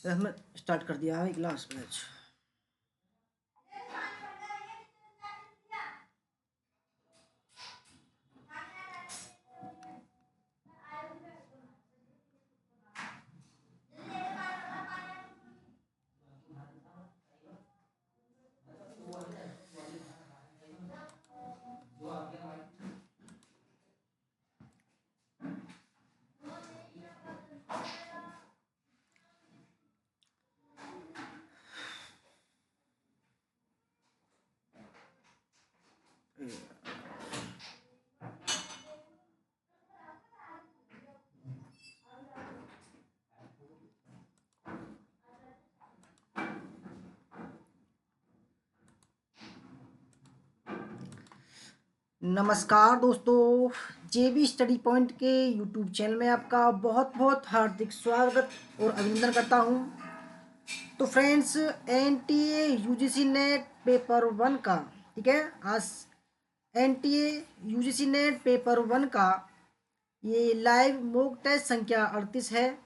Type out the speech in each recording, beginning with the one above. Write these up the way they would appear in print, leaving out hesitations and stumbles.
तो हमने स्टार्ट कर दिया है क्लास बैच। नमस्कार दोस्तों, जेबी स्टडी पॉइंट के यूट्यूब चैनल में आपका बहुत बहुत हार्दिक स्वागत और अभिनंदन करता हूं। तो friends, NTA UGC net paper 1 का, ठीक है, आज एनटीए यूजीसी नेट पेपर 1 का ये लाइव मॉक टेस्ट संख्या 38 है,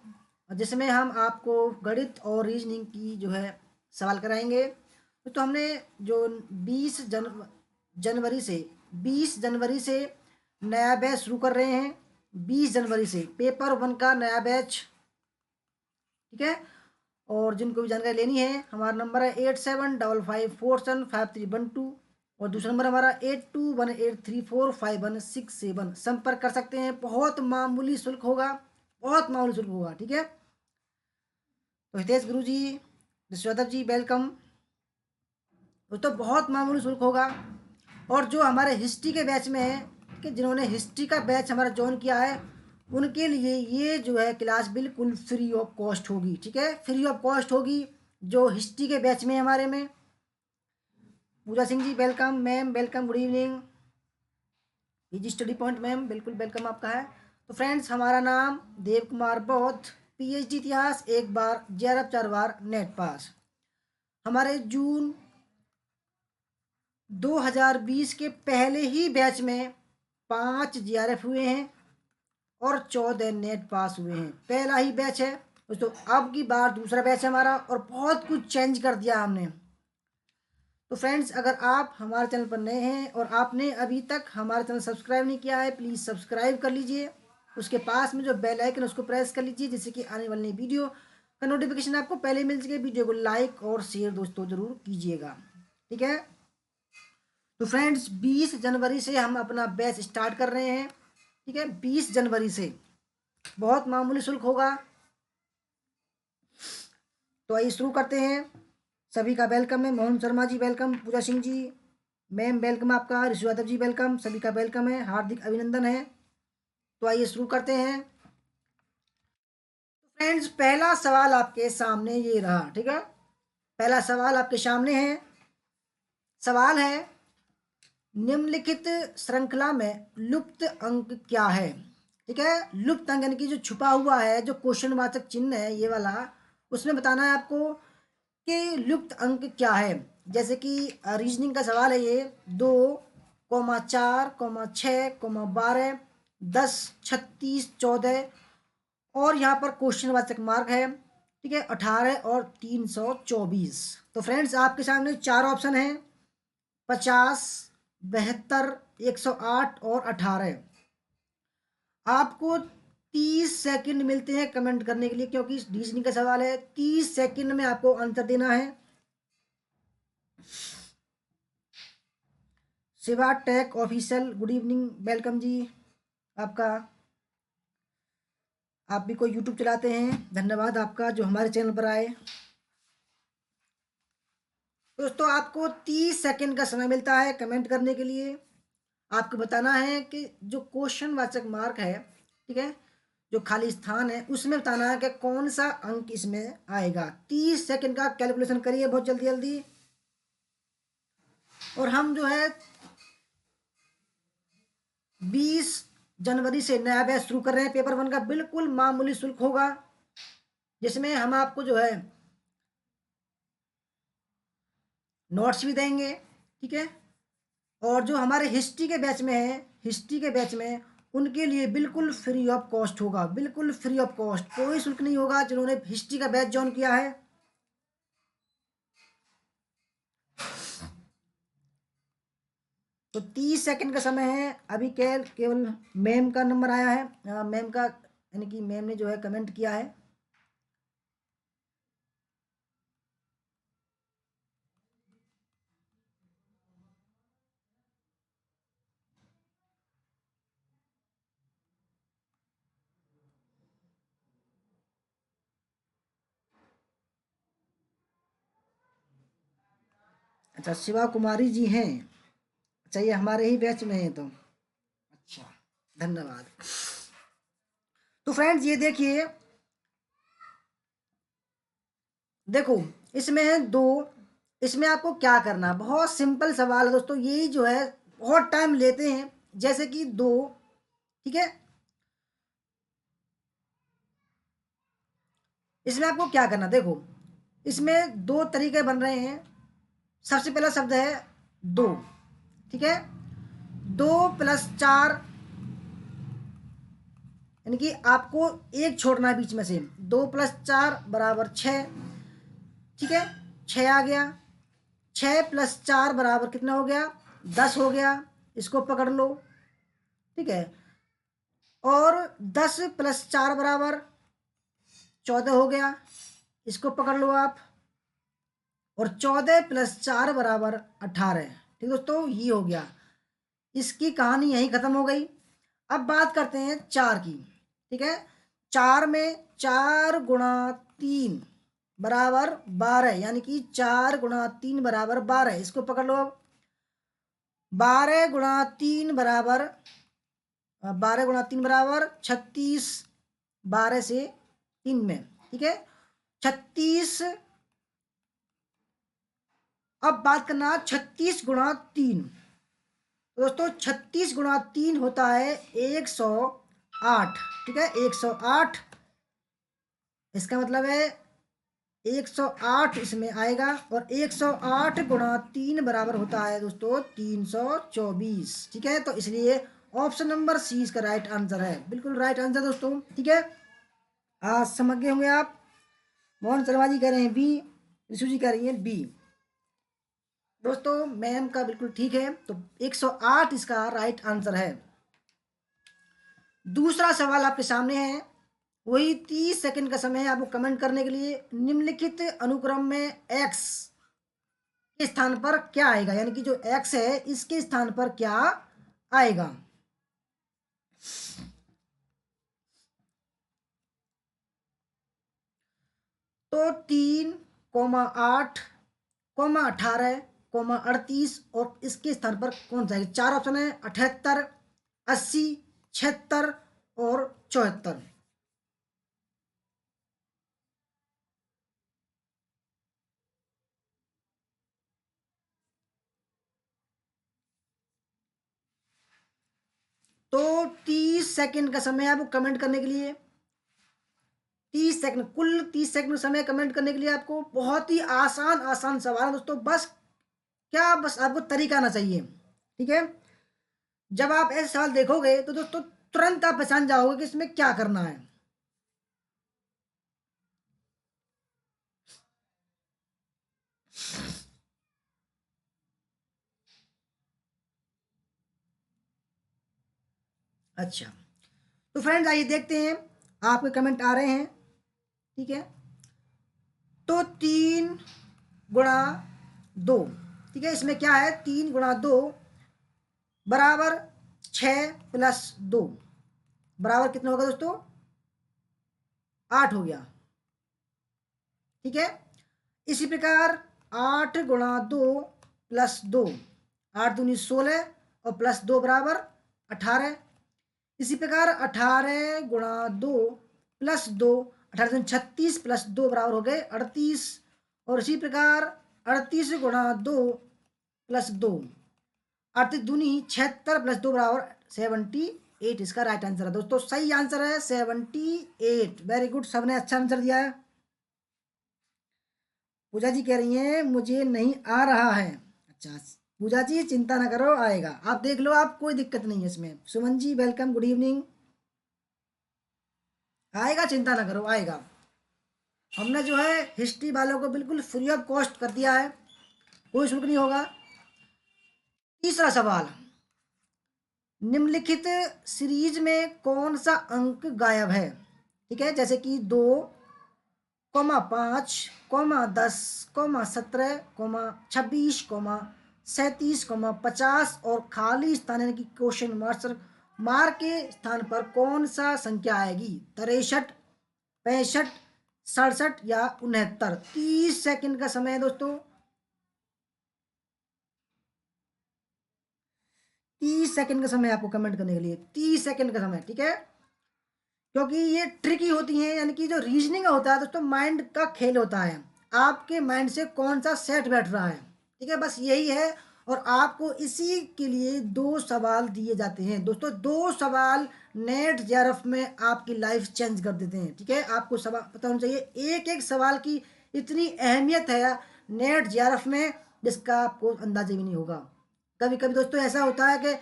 जिसमें हम आपको गणित और रीजनिंग की जो है सवाल कराएंगे। तो हमने जो 20 जनवरी से नया बैच शुरू कर रहे हैं। 20 जनवरी से पेपर 1 का नया बैच, ठीक है। और जिनको भी जानकारी लेनी है, हमारा नंबर है 8755475312 और दूसरा नंबर हमारा 8218345167। संपर्क कर सकते हैं। बहुत मामूली शुल्क होगा, बहुत मामूली शुल्क होगा, ठीक है। तो हितेश गुरु जी, विश्वदत्त जी, वेलकम। दोस्तों, बहुत मामूली शुल्क होगा। और जो हमारे हिस्ट्री के बैच में है, कि जिन्होंने हिस्ट्री का बैच हमारा ज्वाइन किया है, उनके लिए ये जो है क्लास बिल्कुल फ्री ऑफ कॉस्ट होगी, ठीक है। फ्री ऑफ कॉस्ट होगी जो हिस्ट्री के बैच में हमारे में। Puja Singh ji, welcome. Ma'am welcome, good evening. PG study point ma'am, बिल्कुल वेलकम आपका है। तो फ्रेंड्स, हमारा नाम देव कुमार बौद्ध, पीएचडी इतिहास 1 बार, जेआरएफ 4 बार, नेट पास। हमारे जून 2020 के पहले ही बैच में 5 जीआरएफ हुए हैं और 14 नेट पास हुए हैं। पहला ही बैच है दोस्तों। अब की बार दूसरा बैच है हमारा और बहुत कुछ चेंज कर दिया हमने। तो फ्रेंड्स, अगर आप हमारे चैनल पर नए हैं और आपने अभी तक हमारा चैनल सब्सक्राइब नहीं किया है, प्लीज़ सब्सक्राइब कर लीजिए। उसके पास में जो बेल आइकन उसको प्रेस कर लीजिए, जिससे कि आने वाली वीडियो का नोटिफिकेशन आपको पहले मिल सके। वीडियो को लाइक और शेयर दोस्तों ज़रूर कीजिएगा, ठीक है। तो फ्रेंड्स, 20 जनवरी से हम अपना बैच स्टार्ट कर रहे हैं, ठीक है। 20 जनवरी से बहुत मामूली शुल्क होगा। तो आइए शुरू करते हैं। सभी का वेलकम है। मोहन शर्मा जी वेलकम, पूजा सिंह जी मैम वेलकम आपका, ऋषि यादव जी वेलकम, सभी का वेलकम है, हार्दिक अभिनंदन है। तो आइए शुरू करते हैं। तो फ्रेंड्स, पहला सवाल आपके सामने ये रहा, ठीक है। पहला सवाल आपके सामने है। सवाल है, निम्नलिखित श्रृंखला में लुप्त अंक क्या है, ठीक है। लुप्त अंक यानी कि जो छुपा हुआ है, जो क्वेश्चन वाचक चिन्ह है ये वाला, उसमें बताना है आपको कि लुप्त अंक क्या है। जैसे कि रीजनिंग का सवाल है ये, 2,4,6,12 10 36 14 और यहाँ पर क्वेश्चन वाचक मार्क है, ठीक है, 18 और 324। तो फ्रेंड्स, आपके सामने 4 ऑप्शन हैं, 50, 72, 108 और 18। आपको 30 सेकंड मिलते हैं कमेंट करने के लिए, क्योंकि रीजनिंग का सवाल है। 30 सेकंड में आपको आंसर देना है। Shiva tech official, good evening, welcome जी आपका। आप भी कोई यूट्यूब चलाते हैं, धन्यवाद आपका जो हमारे चैनल पर आए। दोस्तों, आपको 30 सेकंड का समय मिलता है कमेंट करने के लिए। आपको बताना है कि जो क्वेश्चन वाचक मार्क है, ठीक है, जो खाली स्थान है, उसमें बताना है कि कौन सा अंक इसमें आएगा। 30 सेकंड का कैलकुलेशन करिए बहुत जल्दी जल्दी। और हम जो है 20 जनवरी से नया बैच शुरू कर रहे हैं। पेपर 1 का बिल्कुल मामूली शुल्क होगा, जिसमें हम आपको जो है नोट्स भी देंगे, ठीक है। और जो हमारे हिस्ट्री के बैच में है, हिस्ट्री के बैच में उनके लिए बिल्कुल फ्री ऑफ कॉस्ट होगा, बिल्कुल फ्री ऑफ कॉस्ट, कोई शुल्क नहीं होगा जिन्होंने हिस्ट्री का बैच ज्वाइन किया है। तो 30 सेकंड का समय है अभी। केवल मैम का नंबर आया है, मैम का, यानी कि मैम ने जो है कमेंट किया है। अच्छा, शिवा कुमारी जी हैं। अच्छा, ये हमारे ही बैच में है तो अच्छा, धन्यवाद। तो फ्रेंड्स ये देखिए, देखो इसमें है दो। इसमें आपको क्या करना है, बहुत सिंपल सवाल है दोस्तों, यही जो है बहुत टाइम लेते हैं। जैसे कि दो, ठीक है, इसमें आपको क्या करना, देखो इसमें दो तरीके बन रहे हैं। सबसे पहला शब्द है दो, ठीक है, 2 + 4, यानी कि आपको एक छोड़ना है बीच में से। 2 + 4 = 6, ठीक है, 6 आ गया। 6 + 4 बराबर कितना हो गया, 10 हो गया, इसको पकड़ लो, ठीक है। और 10 + 4 बराबर 14 हो गया, इसको पकड़ लो आप। और 14 + 4 बराबर 18, ठीक दोस्तों, ये हो गया। इसकी कहानी यहीं खत्म हो गई। अब बात करते हैं चार की, ठीक है। चार में 4 × 3 बराबर 12, यानी कि 4 × 3 बराबर 12, इसको पकड़ लो अब। 12 × 3 बराबर 36, 12 से 3 में, ठीक है, 36। अब बात करना 36 × 3। दोस्तों 36 × 3 होता है 108, ठीक है, 108। इसका मतलब है 108 इसमें आएगा। और 108 × 3 बराबर होता है दोस्तों 324, ठीक है। तो इसलिए ऑप्शन नंबर सी इसका राइट आंसर है, बिल्कुल राइट आंसर दोस्तों, ठीक है। आज समझ गए होंगे आप। मोहन शर्मा जी कह रहे हैं बी, ऋषु जी कह रही हैं बी। दोस्तों मैम का बिल्कुल ठीक है, तो 108 इसका राइट आंसर है। दूसरा सवाल आपके सामने है, वही 30 सेकंड का समय है आपको कमेंट करने के लिए। निम्नलिखित अनुक्रम में एक्स के स्थान पर क्या आएगा, यानी कि जो एक्स है इसके स्थान पर क्या आएगा। तो 3, 8, 18, 38 और इसके स्थान पर कौन सा है। चार ऑप्शन है, 78, 80, 76 और 74। तो 30 सेकंड का समय है आपको कमेंट करने के लिए। 30 सेकंड, कुल 30 सेकंड समय कमेंट करने के लिए आपको। बहुत ही आसान आसान सवाल है दोस्तों, बस क्या, बस आपको तरीका आना चाहिए, ठीक है। जब आप ऐसे सवाल देखोगे तो दोस्तों तुरंत आप पहचान जाओगे कि इसमें क्या करना है। अच्छा, तो फ्रेंड्स आइए देखते हैं, आपके कमेंट आ रहे हैं, ठीक है। तो 3 × 2, ठीक है, इसमें क्या है, 3 × 2 बराबर 6 + 2 बराबर कितना होगा दोस्तों, 8 हो गया, ठीक है। इसी प्रकार 8 × 2 + 2, 8 दूनी 16 और +2 बराबर 18। इसी प्रकार 18 × 2 + 2, 18 दूनी 36 +2 बराबर हो गए 38। और इसी प्रकार 38 × 2 + 2, 38 दूनी 76 +2 बराबर 78, इसका राइट आंसर है दोस्तों। सही आंसर है 78, वेरी गुड, सबने अच्छा आंसर दिया है। पूजा जी कह रही हैं मुझे नहीं आ रहा है। अच्छा, पूजा जी चिंता ना करो, आएगा, आप देख लो, आप कोई दिक्कत नहीं है इसमें। Suman ji welcome, good evening. आएगा, चिंता ना करो, आएगा। हमने जो है हिस्ट्री वालों को बिल्कुल फ्री ऑफ कॉस्ट कर दिया है, कोई शुल्क नहीं होगा। तीसरा सवाल, निम्नलिखित सीरीज में कौन सा अंक गायब है? ठीक है, जैसे कि 2, 5, 10, 17, 26, 37, 50 और खाली स्थान यानी कि क्वेश्चन मार्क के स्थान पर कौन सा संख्या आएगी? 63, 65, 67 या 69? 30 सेकंड का समय है दोस्तों, 30 सेकंड का समय आपको कमेंट करने के लिए, 30 सेकंड का समय, ठीक है। क्योंकि ये ट्रिकी होती हैं, यानी कि जो रीजनिंग होता है दोस्तों, माइंड का खेल होता है, आपके माइंड से कौन सा सेट बैठ रहा है, ठीक है, बस यही है। और आपको इसी के लिए 2 सवाल दिए जाते हैं दोस्तों, 2 सवाल नेट जेआरएफ में आपकी लाइफ चेंज कर देते हैं, ठीक है। आपको सवाल पता होना चाहिए, एक एक सवाल की इतनी अहमियत है नेट जेआरएफ में, जिसका आपको अंदाजा भी नहीं होगा। कभी कभी दोस्तों ऐसा होता है कि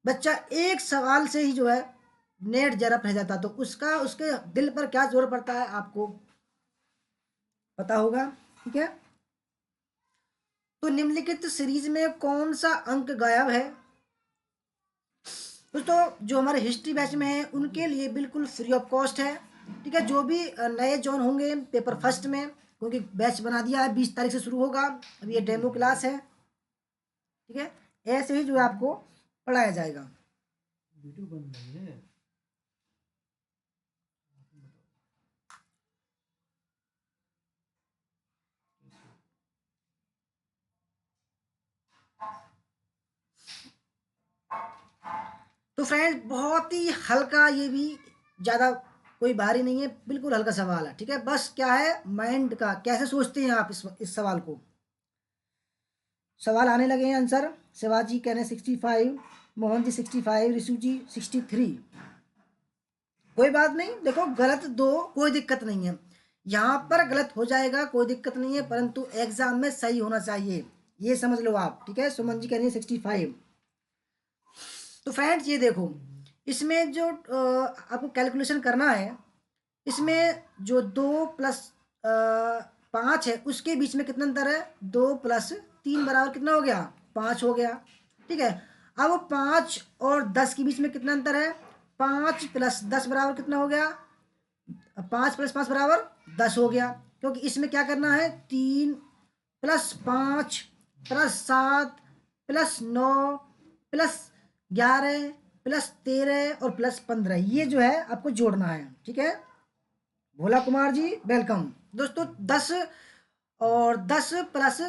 बच्चा एक सवाल से ही जो है नेट जरा रह जाता, तो उसका उसके दिल पर क्या जोर पड़ता है आपको पता होगा, ठीक है। तो निम्नलिखित सीरीज में कौन सा अंक गायब है? दोस्तों जो हमारे हिस्ट्री बैच में है उनके लिए बिल्कुल फ्री ऑफ कॉस्ट है, ठीक है। जो भी नए जॉइन होंगे पेपर फर्स्ट में, क्योंकि बैच बना दिया है, 20 तारीख से शुरू होगा, अब ये डेमो क्लास है, ठीक है। ऐसे ही जो है आपको पढ़ाया जाएगा। वीडियो बन रही है। तो फ्रेंड्स बहुत ही हल्का, ये भी ज़्यादा कोई भारी नहीं है, बिल्कुल हल्का सवाल है, ठीक है। बस क्या है, माइंड का कैसे सोचते हैं आप इस सवाल को। सवाल आने लगे हैं, आंसर। शिवाजी कह रहे हैं 65, मोहन जी 65, ऋषु जी 63। कोई बात नहीं, देखो गलत दो कोई दिक्कत नहीं है, यहाँ पर गलत हो जाएगा कोई दिक्कत नहीं है, परंतु एग्जाम में सही होना चाहिए, ये समझ लो आप, ठीक है। सुमन जी कह रही है 65। तो फ्रेंड्स ये देखो, इसमें जो आपको कैलकुलेशन करना है, इसमें जो 2 + 5 है उसके बीच में कितना अंतर है? 2 + 3 बराबर कितना हो गया? 5 हो गया, ठीक है। अब 5 और 10 के बीच में कितना अंतर है? 5 + 10 बराबर कितना हो गया? 5 + 5 बराबर 10 हो गया, क्योंकि इसमें क्या करना है, 3 + 5 +7 +9 +11 +13 और +15, ये जो है आपको जोड़ना है, ठीक है। भोला कुमार जी वेलकम। दोस्तों 10 और 10 प्लस,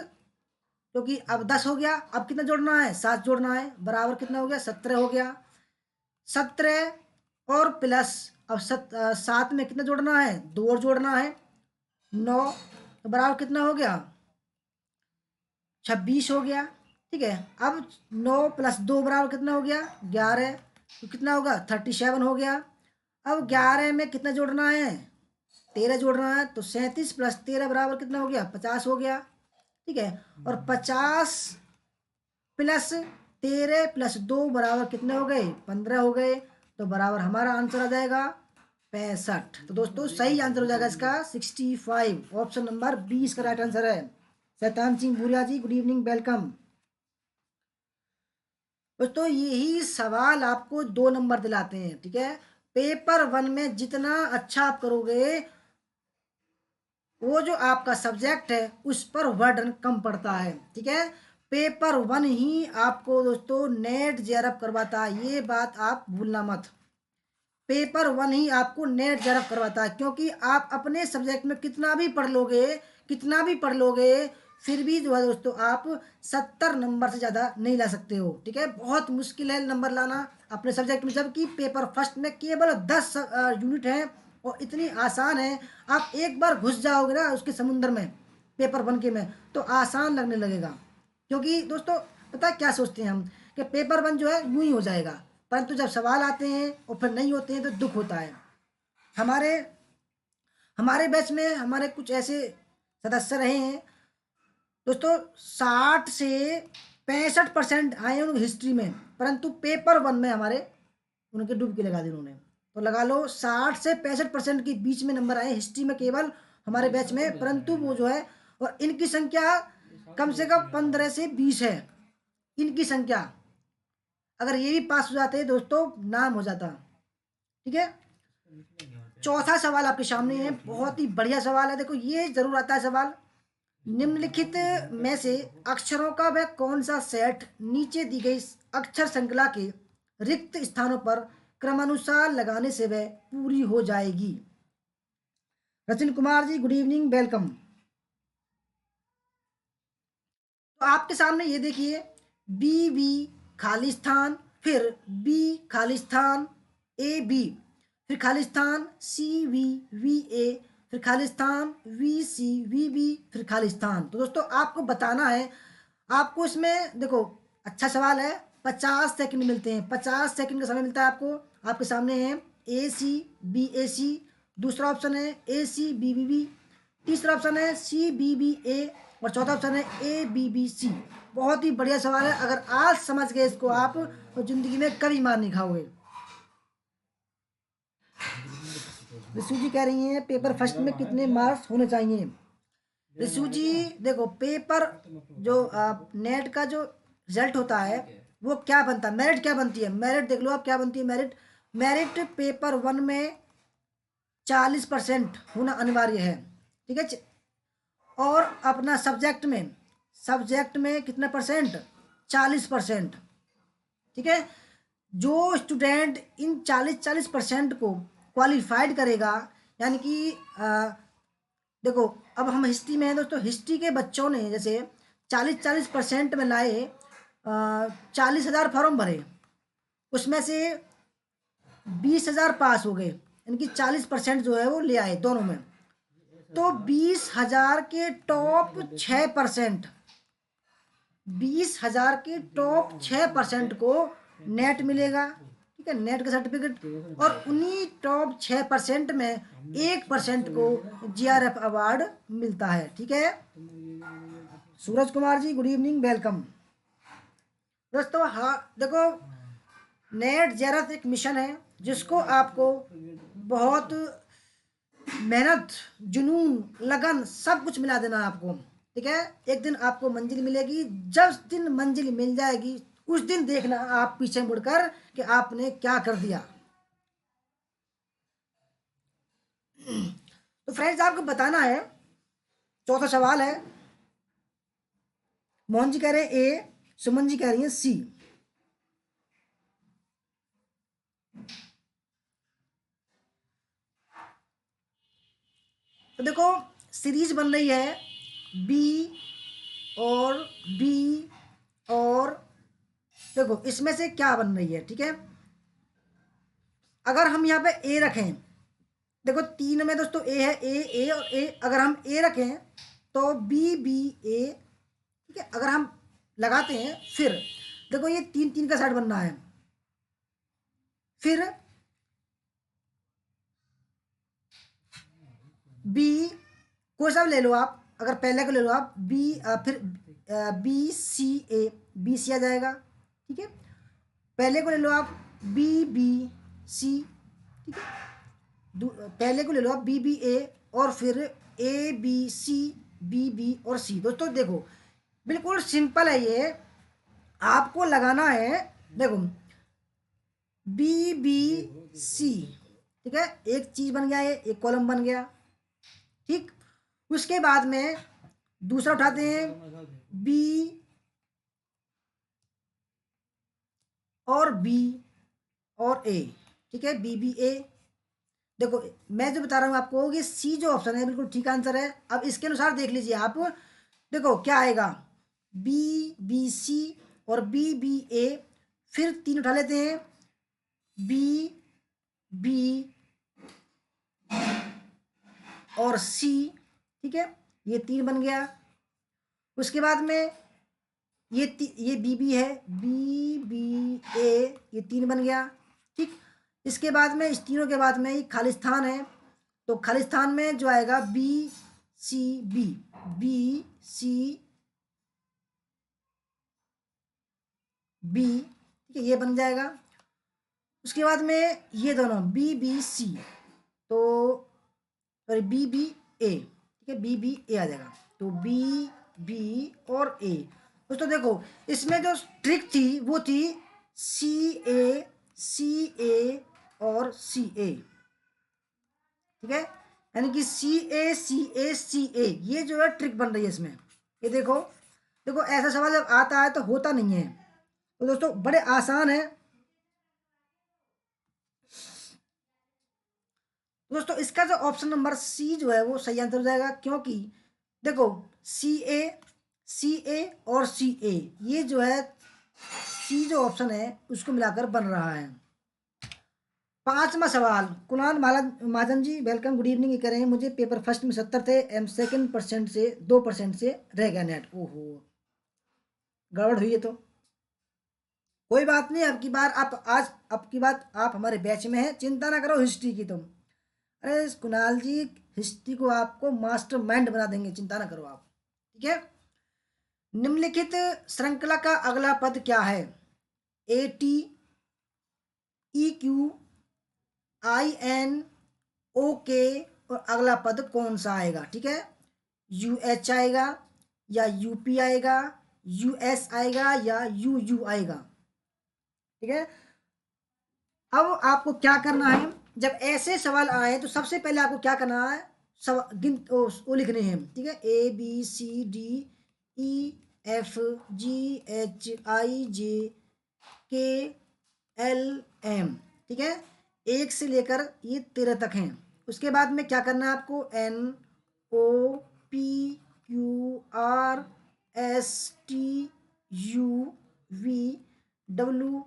क्योंकि अब 10 हो गया, अब कितना जोड़ना है? 7 जोड़ना है, बराबर कितना हो गया? 17 हो गया। 17 और प्लस, अब 7 में कितना जोड़ना है? 2 और जोड़ना है, 9, तो बराबर कितना हो गया? 26 हो गया, ठीक है। अब 9 + 2 बराबर कितना हो गया? 11, तो कितना होगा? 37 हो गया। अब 11 में कितना जोड़ना है? 13 जोड़ना है, तो 37 + 13 बराबर कितना हो गया? 50 हो गया, ठीक है। और 50 + 13 + 2 बराबर कितने हो गए? 15 हो गए, तो बराबर हमारा आंसर आ जाएगा 65। तो दोस्तों सही आंसर हो जाएगा इसका 65, ऑप्शन नंबर 20 का राइट आंसर है। शैतान सिंह भूरिया जी गुड इवनिंग वेलकम। दोस्तों यही सवाल आपको 2 नंबर दिलाते हैं, ठीक है। पेपर 1 में जितना अच्छा आप करोगे, वो जो आपका सब्जेक्ट है उस पर वर्डन कम पड़ता है, ठीक है। पेपर 1 ही आपको दोस्तों नेट जेआरएफ करवाता है, ये बात आप भूलना मत। पेपर 1 ही आपको नेट जेआरएफ करवाता है, क्योंकि आप अपने सब्जेक्ट में कितना भी पढ़ लोगे, कितना भी पढ़ लोगे, फिर भी जो है दोस्तों आप 70 नंबर से ज़्यादा नहीं ला सकते हो, ठीक है। बहुत मुश्किल है नंबर लाना अपने सब्जेक्ट में, जबकि पेपर फर्स्ट में केवल 10 यूनिट है और इतनी आसान है। आप एक बार घुस जाओगे ना उसके समुंदर में, पेपर 1 के में, तो आसान लगने लगेगा। क्योंकि दोस्तों पता है क्या सोचते हैं हम, कि पेपर 1 जो है यूं ही हो जाएगा, परंतु जब सवाल आते हैं और फिर नहीं होते हैं तो दुख होता है। हमारे हमारे बैच में हमारे कुछ ऐसे सदस्य रहे हैं दोस्तों, 60 से 65% आए उनकी हिस्ट्री में, परंतु पेपर 1 में हमारे उनके डुबकी लगा दी उन्होंने। तो लगा लो 60 से 65% के बीच में नंबर आए हिस्ट्री में केवल हमारे बैच में, परंतु वो जो है, और इनकी संख्या कम से कम 15 से 20 है इनकी संख्या। अगर ये भी पास हो जाते दोस्तों, नाम हो जाता। ठीक है, चौथा सवाल आपके सामने है, बहुत ही बढ़िया सवाल है। देखो ये जरूर आता है सवाल, निम्नलिखित में से अक्षरों का वह कौन सा सेट नीचे दी गई अक्षर श्रृंखला के रिक्त स्थानों पर क्रमानुसार लगाने से वह पूरी हो जाएगी। Rachin Kumar ji good evening, welcome. तो आपके सामने ये देखिए, बी बी खाली स्थान, फिर बी खाली स्थान, ए बी, फिर खाली स्थान सी वी वी ए, फिर खाली स्थान वी सी वी बी, फिर खाली स्थान। तो दोस्तों आपको बताना है, आपको इसमें देखो अच्छा सवाल है, 50 सेकंड मिलते हैं, 50 सेकंड का समय मिलता है आपको। आपके सामने है ए सी बी ए सी, दूसरा ऑप्शन है ए सी बी बी बी, तीसरा ऑप्शन है सी बी बी ए, और चौथा ऑप्शन है ए बी बी सी। बहुत ही बढ़िया सवाल है, अगर आज समझ गए इसको आप तो जिंदगी में कभी मार नहीं खाओगे। रिशु जी कह रही हैं पेपर फर्स्ट में कितने मार्क्स होने चाहिए। रिशु जी देखो, पेपर जो नेट का जो रिजल्ट होता है वो क्या बनता है, मेरिट क्या बनती है, मेरिट देख लो आप क्या बनती है। मेरिट, मेरिट पेपर 1 में 40% होना अनिवार्य है। ठीक है, और अपना सब्जेक्ट में कितना परसेंट, 40%। ठीक है, जो स्टूडेंट इन 40% को क्वालिफाइड करेगा, यानी कि देखो अब हम हिस्ट्री में हैं दोस्तों, हिस्ट्री के बच्चों ने जैसे 40% में लाए, 40,000 फॉर्म भरे, उसमें से 20,000 पास हो गए, यानी कि 40% जो है वो ले आए दोनों में। तो 20,000 के टॉप 6%, 20,000 के टॉप 6% को नेट मिलेगा। ठीक है, नेट का सर्टिफिकेट, और उन्हीं टॉप 6% में 1% को जीआरएफ अवार्ड मिलता है। ठीक है, Suraj Kumar ji good evening, welcome. दोस्तों हाँ देखो, नेट जेआरएफ एक मिशन है जिसको आपको बहुत मेहनत, जुनून, लगन सब कुछ मिला देना है आपको। ठीक है, एक दिन आपको मंजिल मिलेगी, जिस दिन मंजिल मिल जाएगी उस दिन देखना आप पीछे मुड़कर कि आपने क्या कर दिया। तो फ्रेंड्स आपको बताना है, चौथा सवाल है, मोहन जी कह रहे हैं ए, सुमन जी कह रही हैं सी। तो देखो सीरीज बन रही है बी और बी, और देखो इसमें से क्या बन रही है। ठीक है, अगर हम यहाँ पे ए रखें, देखो 3 में दोस्तों ए है, ए और ए, अगर हम ए रखें तो बी बी ए। ठीक है, अगर हम लगाते हैं, फिर देखो ये 3 3 का सेट बनना है, फिर बी कोई सा भी ले लो आप, अगर पहले को ले लो आप बी, फिर बी सी ए, बी सी आ जाएगा। ठीक है, पहले को ले लो आप बी बी सी। ठीक है, पहले को ले लो आप बी बी ए, और फिर A B C, B B और सी। दोस्तों देखो बिल्कुल सिंपल है ये, आपको लगाना है, देखो बी बी सी। ठीक है, एक चीज बन गया, ये एक कॉलम बन गया। ठीक, उसके बाद में दूसरा उठाते हैं बी और बी और ए। ठीक है, बी बी ए। देखो मैं जो बता रहा हूँ आपको, ये सी जो ऑप्शन है बिल्कुल ठीक आंसर है। अब इसके अनुसार देख लीजिए आप, देखो क्या आएगा, बी बी सी और बी बी ए, फिर 3 उठा लेते हैं बी बी और सी। ठीक है, ये 3 बन गया। उसके बाद में ये बी बी है, बी बी ए, ये 3 बन गया। ठीक, इसके बाद में इस तीनों के बाद में ये खालिस्तान है, तो खालिस्तान में जो आएगा B C B, B C B, ठीक है, ये बन जाएगा। उसके बाद में ये दोनों बी बी सी, तो सॉरी बी बी ए, ठीक है, बी बी ए आ जाएगा। तो बी बी और ए। दोस्तों देखो, इसमें जो ट्रिक थी वो थी सी ए और सी ए, ठीक है, यानी कि सी ए, ये जो है ट्रिक बन रही है इसमें। ये देखो, देखो ऐसा सवाल जब आता है तो होता नहीं है, तो दोस्तों बड़े आसान है। दोस्तों इसका जो ऑप्शन नंबर सी जो है वो सही आंसर हो जाएगा, क्योंकि देखो सी ए और सी ए, ये जो है सी जो ऑप्शन है उसको मिलाकर बन रहा है। पांचवा सवाल, Kunal Mahajan ji welcome, good evening. ये कह रहे हैं मुझे पेपर फर्स्ट में 70 थे एम सेकंड परसेंट से 2% से रह गया नेट। ओहो, गड़बड़ हुई है तो कोई बात नहीं, अब की बार आप आज अब की बात आप हमारे बैच में हैं, चिंता ना करो हिस्ट्री की तुम। अरे कुणाल जी, हिस्ट्री को आपको मास्टर माइंड बना देंगे, चिंता ना करो आप, ठीक है। निम्नलिखित श्रृंखला का अगला पद क्या है? A T, E Q, I N, O K, और अगला पद कौन सा आएगा? ठीक है, यू एच आएगा या यू पी आएगा, यू एस आएगा या यू आएगा, ठीक है। अब आपको क्या करना है, जब ऐसे सवाल आए तो सबसे पहले आपको क्या करना है, सब गिन वो लिखने हैं, ठीक है, A B C D E F G H I J K L M, ठीक है, एक से लेकर ये 13 तक हैं। उसके बाद में क्या करना है आपको, N O P Q R S T U V W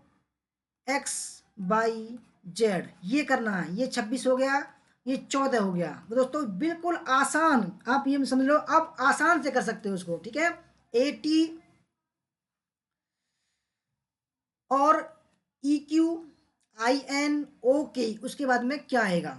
X Y Z, ये करना है। ये 26 हो गया, ये 14 हो गया। तो दोस्तों बिल्कुल आसान, आप ये समझ लो आप आसान से कर सकते हो उसको, ठीक है। ए टी और ई क्यू आई एन ओ के, उसके बाद में क्या आएगा?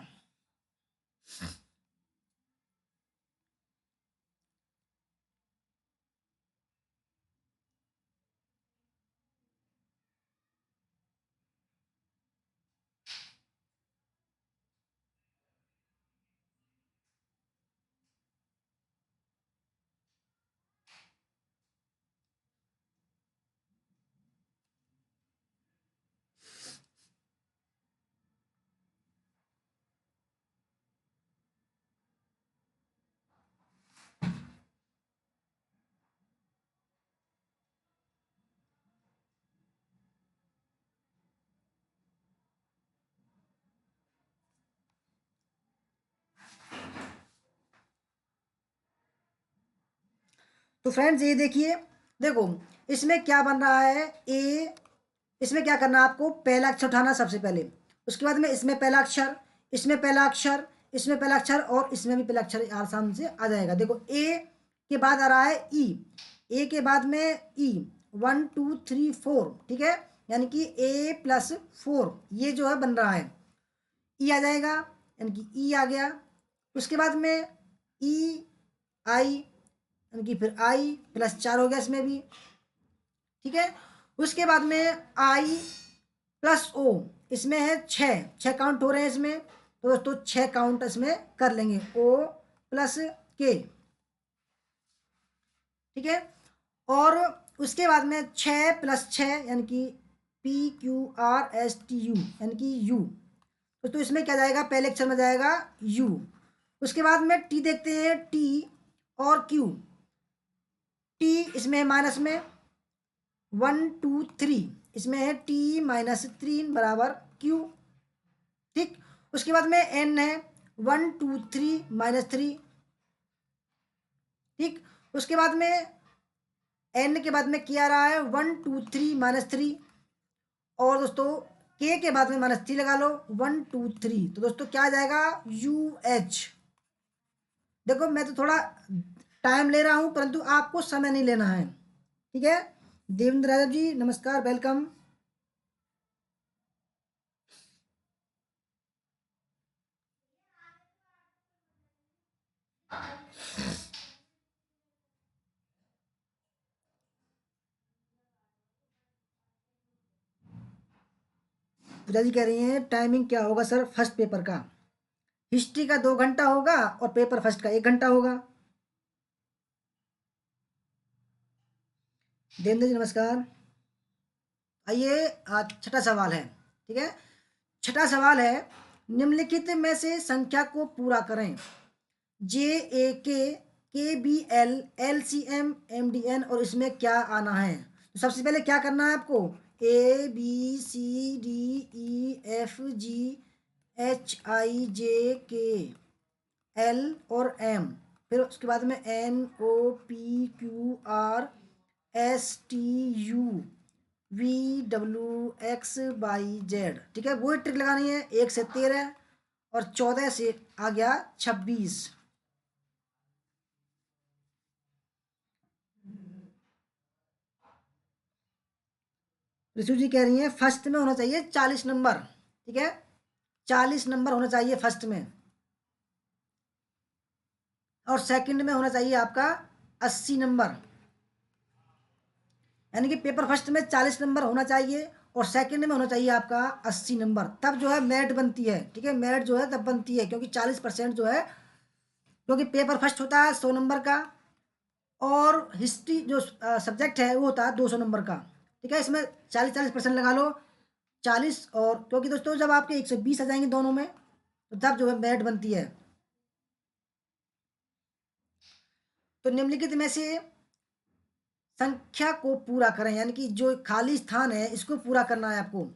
तो फ्रेंड्स ये देखिए, देखो इसमें क्या बन रहा है, ए, इसमें क्या करना है आपको, पहला अक्षर उठाना सबसे पहले। उसके बाद में इसमें पहला अक्षर, इसमें पहला अक्षर, इसमें पहला अक्षर, और इसमें भी पहला अक्षर आसानी से आ जाएगा। देखो ए के बाद आ रहा है ई, ए के बाद में ई, 1 2 3 4, ठीक है, यानी कि ए प्लस 4, ये जो है बन रहा है, ई आ जाएगा, यानी कि ई आ गया। उसके बाद में ई आई, यानी कि फिर आई प्लस 4 हो गया इसमें भी, ठीक है। उसके बाद में आई प्लस ओ, इसमें है 6, 6 काउंट हो रहे हैं इसमें, तो दोस्तों 6 काउंट इसमें कर लेंगे, ओ प्लस के, ठीक है। और उसके बाद में 6 + 6 यानी कि P Q R S T you, यानी कि यू, तो इसमें क्या जाएगा, पहले अक्षर में जाएगा यू। उसके बाद में टी देखते हैं, टी और क्यू, टी इसमें है माइनस में, 1 2 3, इसमें है T - 3 बराबर Q, ठीक। उसके बाद में N है 1 2 3 - 3, ठीक। उसके बाद में N के बाद में क्या आ रहा है, 1 2 3 - 3, और दोस्तों K के बाद में -3 लगा लो, 1 2 3, तो दोस्तों क्या आ जाएगा, UH। देखो मैं तो थोड़ा टाइम ले रहा हूं, परंतु आपको समय नहीं लेना है, ठीक है। देवेंद्र यादव जी नमस्कार, वेलकम। पूजा जी कह रही हैं टाइमिंग क्या होगा सर फर्स्ट पेपर का? हिस्ट्री का 2 घंटा होगा और पेपर फर्स्ट का 1 घंटा होगा। देवेंद्र जी नमस्कार। आइए आज छठा सवाल है, ठीक है। छठा सवाल है, निम्नलिखित में से संख्या को पूरा करें। J A K B L L C M D N और इसमें क्या आना है? तो सबसे पहले क्या करना है आपको? A B C D E F G H I J K L और एम, फिर उसके बाद में N O P Q R S T U V W X Y Z, ठीक है। वही ट्रिक लगानी है, 1 से 13 और 14 से आ गया 26। ऋषु जी कह रही हैं फर्स्ट में होना चाहिए 40 नंबर, ठीक है। 40 नंबर होना चाहिए फर्स्ट में, और सेकंड में होना चाहिए आपका 80 नंबर। यानी कि पेपर फर्स्ट में 40 नंबर होना चाहिए और सेकंड में होना चाहिए आपका 80 नंबर, तब जो है मेरिट बनती है, ठीक है। मेरिट जो है तब बनती है, क्योंकि 40% जो है, क्योंकि पेपर फर्स्ट होता है 100 नंबर का और हिस्ट्री जो सब्जेक्ट है वो होता है 200 नंबर का, ठीक है। इसमें 40-40% लगा लो, 40, और क्योंकि दोस्तों जब आपके 120 आ जाएंगे दोनों में तो तब जो है मेरिट बनती है। तो निम्नलिखित में से संख्या को पूरा करें, यानी कि जो खाली स्थान है इसको पूरा करना है आपको।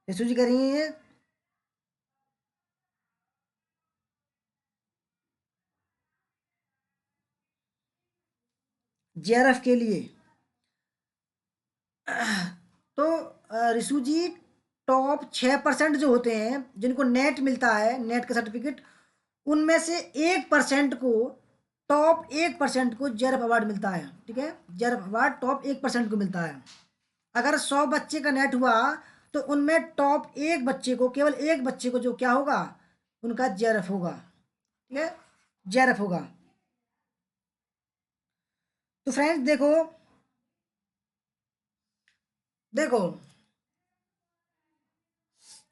यशु जी कह रही है जेआरएफ के लिए। तो रिशु जी टॉप 6% जो होते हैं जिनको नेट मिलता है, नेट का सर्टिफिकेट, उनमें से 1% को, टॉप 1% को जेआरएफ अवार्ड मिलता है, ठीक है। जेआरएफ अवार्ड टॉप 1% को मिलता है। अगर 100 बच्चे का नेट हुआ तो उनमें टॉप 1 बच्चे को, केवल 1 बच्चे को जो क्या होगा, उनका जेआरएफ होगा, ठीक है। जेआरएफ होगा। तो फ्रेंड्स देखो देखो,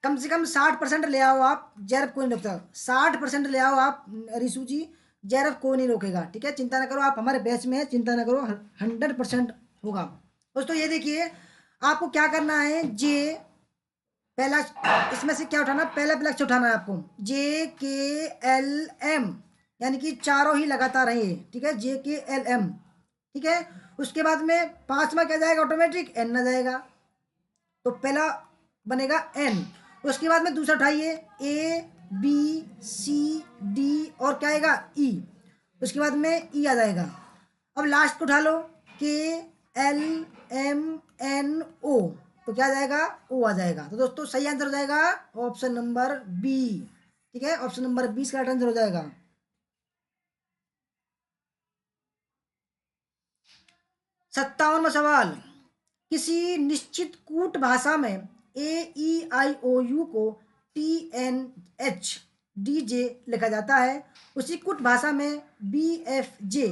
कम से कम 60% ले आओ आप, जेआरएफ कोई नहीं रोकता। 60% ले आओ आप रिशु जी, जेआरएफ कोई नहीं रोकेगा, ठीक है। चिंता ना करो, आप हमारे बैच में हैं, चिंता ना करो, 100% होगा। दोस्तों ये देखिए, आपको क्या करना है, जे पहला, इसमें से क्या उठाना, पहला लक्ष्य उठाना है आपको, जे के एल एम, यानी कि चारों ही लगातार हैं ये, ठीक है। जे के एल एम, ठीक है। उसके बाद में पांचवा क्या जाएगा, ऑटोमेटिक एन आ जाएगा, तो पहला बनेगा एन। उसके बाद में दूसरा उठाइए, ए बी सी डी और क्या आएगा, ई। उसके बाद में ई आ जाएगा। अब लास्ट को उठा लो, के एल एम एन ओ, तो क्या आ जाएगा, ओ आ जाएगा। तो दोस्तों सही आंसर हो जाएगा ऑप्शन नंबर बी, ठीक है। ऑप्शन नंबर 20 का आंसर हो जाएगा। 57वां सवाल, किसी निश्चित कूट भाषा में A E I O U को T N H D J लिखा जाता है, उसी कूट भाषा में बी एफ जे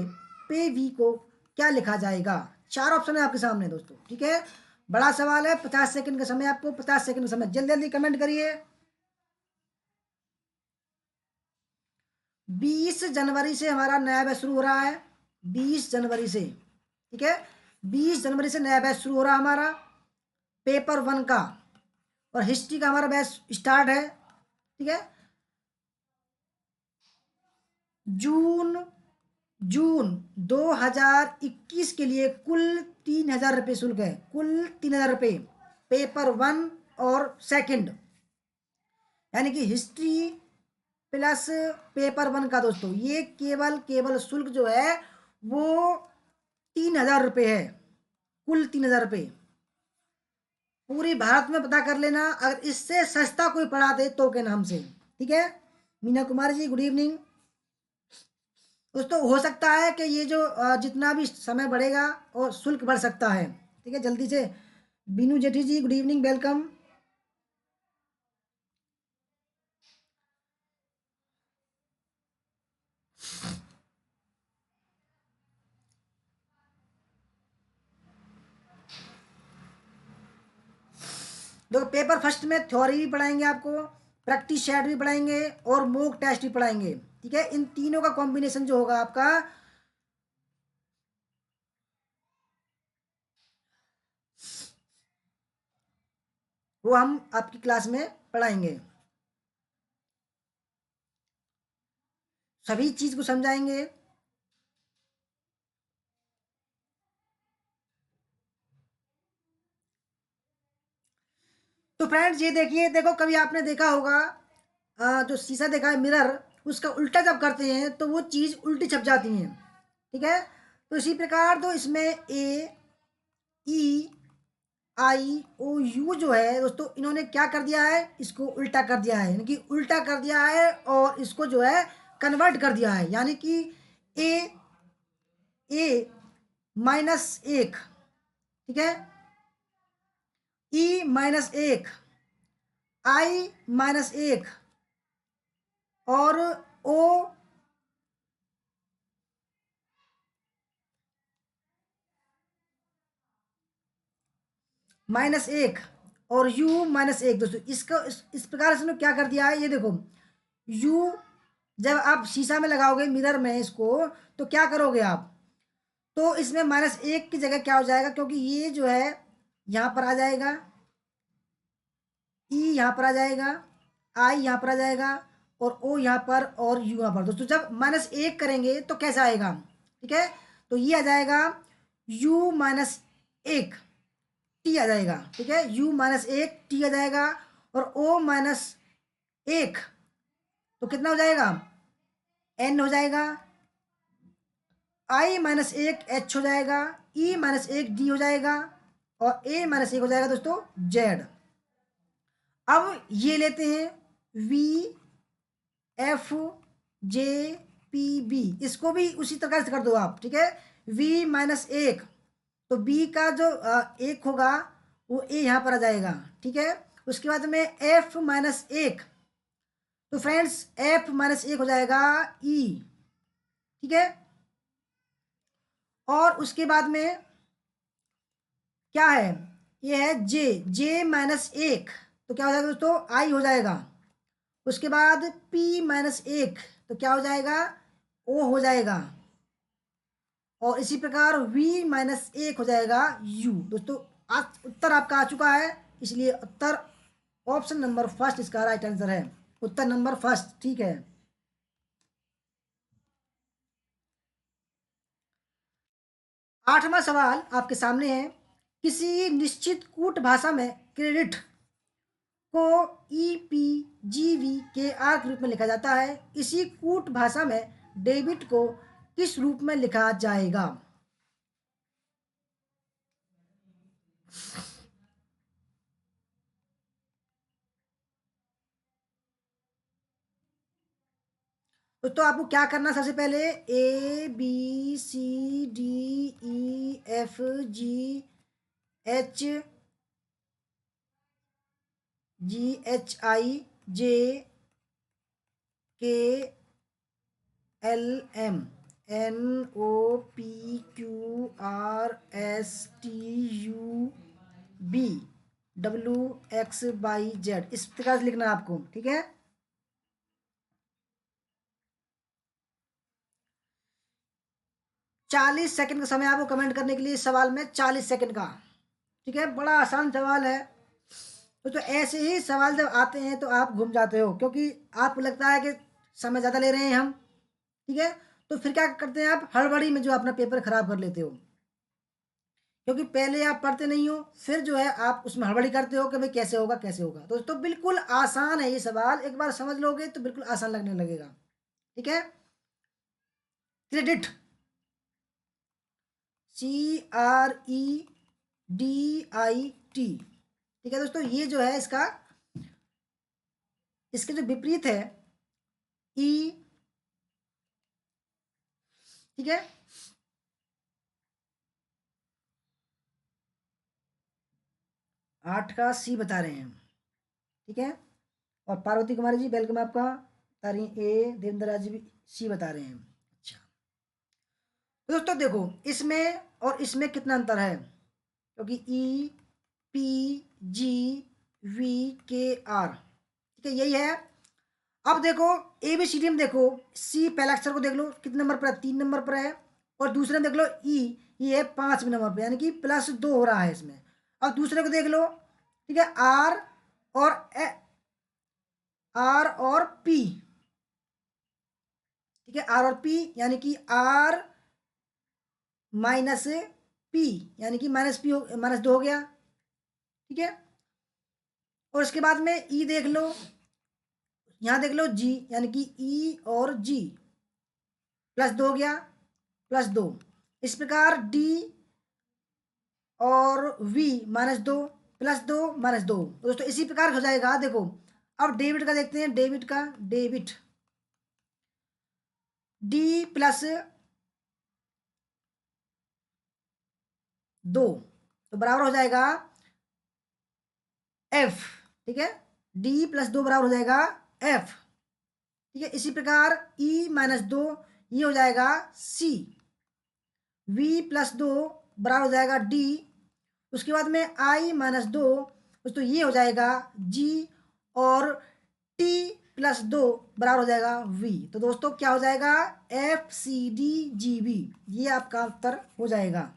पे वी को क्या लिखा जाएगा? 4 ऑप्शन है आपके सामने दोस्तों, ठीक है। बड़ा सवाल है, 50 सेकंड का समय आपको, 50 सेकंड का समय, जल्दी जल्दी कमेंट करिए। 20 जनवरी से हमारा नया बैच शुरू हो रहा है, 20 जनवरी से, ठीक है। 20 जनवरी से नया बैच शुरू हो रहा है हमारा, पेपर 1 का, और हिस्ट्री का हमारा बैच स्टार्ट है, ठीक है। जून जून 2021 के लिए कुल 3,000 रुपये शुल्क है, कुल 3,000 रुपये, पेपर 1 और सेकंड, यानी कि हिस्ट्री प्लस पेपर 1 का दोस्तों, ये केवल केवल शुल्क जो है वो 3,000 रुपये है, कुल 3,000 रुपये, पूरी भारत में पता कर लेना, अगर इससे सस्ता कोई पढ़ा दे तो के नाम से। ठीक है, मीना कुमारी जी गुड इवनिंग। दोस्तों हो सकता है कि ये जो जितना भी समय बढ़ेगा और शुल्क बढ़ सकता है। ठीक है, जल्दी से बीनू जेठी जी गुड इवनिंग, वेलकम। देखो पेपर फर्स्ट में थ्योरी भी पढ़ाएंगे आपको, प्रैक्टिस सेट भी पढ़ाएंगे और मॉक टेस्ट भी पढ़ाएंगे। ठीक है, इन तीनों का कॉम्बिनेशन जो होगा आपका, वो हम आपकी क्लास में पढ़ाएंगे, सभी चीज को समझाएंगे। तो फ्रेंड्स ये देखिए, देखो कभी आपने देखा होगा जो शीशा देखा है मिरर, उसका उल्टा जब करते हैं तो वो चीज़ उल्टी छप जाती हैं। ठीक है, तो इसी प्रकार तो इसमें ए ई आई ओ यू जो है दोस्तों, इन्होंने क्या कर दिया है, इसको उल्टा कर दिया है, यानी कि उल्टा कर दिया है और इसको जो है कन्वर्ट कर दिया है, यानी कि ए ए माइनस एक, ठीक है, ई माइनस एक, आई माइनस एक, और ओ माइनस एक, और u माइनस एक। दोस्तों इसको इस प्रकार से क्या कर दिया है, ये देखो u जब आप शीशा में लगाओगे मिरर में इसको, तो क्या करोगे आप, तो इसमें माइनस एक की जगह क्या हो जाएगा, क्योंकि ये जो है यहाँ पर आ जाएगा, ई यहाँ पर आ जाएगा, आई यहाँ पर आ जाएगा, और ओ यहाँ पर और यू यहाँ पर। दोस्तों जब माइनस एक करेंगे तो कैसा आएगा, ठीक है, तो ये आ जाएगा u माइनस एक टी आ जाएगा। ठीक है, u माइनस एक टी आ जाएगा, और o माइनस एक तो कितना हो जाएगा, n हो जाएगा, i माइनस एक h हो जाएगा, e माइनस एक d हो जाएगा, और a माइनस एक हो जाएगा दोस्तों z। अब ये लेते हैं v f j p b, इसको भी उसी प्रकार से कर दो आप। ठीक है, v माइनस एक, तो b का जो एक होगा वो a यहाँ पर आ जाएगा। ठीक है, उसके बाद में f माइनस एक, तो फ्रेंड्स f माइनस एक हो जाएगा e। ठीक है, और उसके बाद में क्या है, ये है j माइनस एक, तो क्या हो जाएगा दोस्तों i हो जाएगा। उसके बाद p माइनस एक, तो क्या हो जाएगा o हो जाएगा, और इसी प्रकार v माइनस एक हो जाएगा u। दोस्तों आज उत्तर आपका आ चुका है, इसलिए उत्तर ऑप्शन नंबर फर्स्ट इसका राइट आंसर है, उत्तर नंबर फर्स्ट। ठीक है, 8वां सवाल आपके सामने है, किसी निश्चित कूट भाषा में क्रेडिट को EPGV के आर के रूप में लिखा जाता है, इसी कूट भाषा में डेबिट को किस रूप में लिखा जाएगा। तो आपको क्या करना, सबसे पहले ABCDEFGHIJKLMNOPQRSTUV इस प्रकार से लिखना है आपको। ठीक है, 40 सेकंड का समय आपको कमेंट करने के लिए, सवाल में 40 सेकंड का। ठीक है, बड़ा आसान सवाल है। तो ऐसे ही सवाल जब आते हैं तो आप घूम जाते हो, क्योंकि आपको लगता है कि समय ज़्यादा ले रहे हैं हम। ठीक है, तो फिर क्या करते हैं आप, हड़बड़ी में जो अपना पेपर खराब कर लेते हो, क्योंकि पहले आप पढ़ते नहीं हो, फिर जो है आप उसमें हड़बड़ी करते हो कि भाई कैसे होगा कैसे होगा। दोस्तों बिल्कुल आसान है ये सवाल, एक बार समझ लोगे तो बिल्कुल आसान लगने लगेगा। ठीक है, क्रेडिट, CREDIT, ठीक है दोस्तों, ये जो है इसका, इसके जो विपरीत है ई, ठीक है। 8 का सी बता रहे हैं, ठीक है। और पार्वती कुमारी जी वेलकम आपका, बता रही हैं ए, देवेंद्र जी भी सी बता रहे हैं। अच्छा, तो दोस्तों देखो इसमें और इसमें कितना अंतर है, क्योंकि ई पी जी वी के आर, ठीक है, यही है। अब देखो ए बी सी डी में देखो, सी पहला अक्षर को देख लो कितने नंबर पर है, 3 नंबर पर है। और दूसरे में देख लो ई, ये है 5वें नंबर पर, यानी कि +2 हो रहा है इसमें। अब दूसरे को देख लो, ठीक है, आर और आर और पी, ठीक है, आर और पी, यानी कि आर माइनस पी, यानी कि -P हो, -2 हो गया, ठीक है। और इसके बाद में ई देख लो, यहाँ देख लो जी, यानी कि ई और जी, +2 हो गया, +2। इस प्रकार डी और वी -2, +2 -2। दोस्तों इसी प्रकार हो जाएगा, देखो अब डेबिट का देखते हैं, डेबिट का, डेबिट डी +2 तो बराबर हो जाएगा एफ, ठीक है, D+2 बराबर हो जाएगा एफ, ठीक है। इसी प्रकार E-2 ये हो जाएगा सी, V+2 बराबर हो जाएगा डी, उसके बाद में I-2 तो ये हो जाएगा जी, और T+2 बराबर हो जाएगा V। तो दोस्तों क्या हो जाएगा, FCDGB, ये आपका उत्तर हो जाएगा।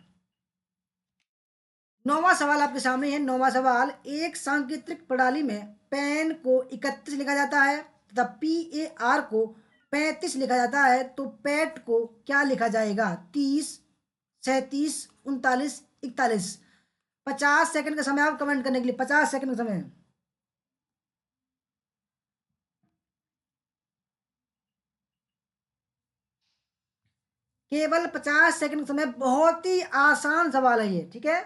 9वां सवाल आपके सामने है। 9वां सवाल, एक सांकेतिक प्रणाली में पेन को 31 लिखा जाता है तथा PAR को 35 लिखा जाता है, तो पैट को क्या लिखा जाएगा, 30, 37, 39, 41। 50 सेकंड का समय आप कमेंट करने के लिए, 50 सेकंड का समय। केवल 50 सेकंड का समय, बहुत ही आसान सवाल है ये, ठीक है।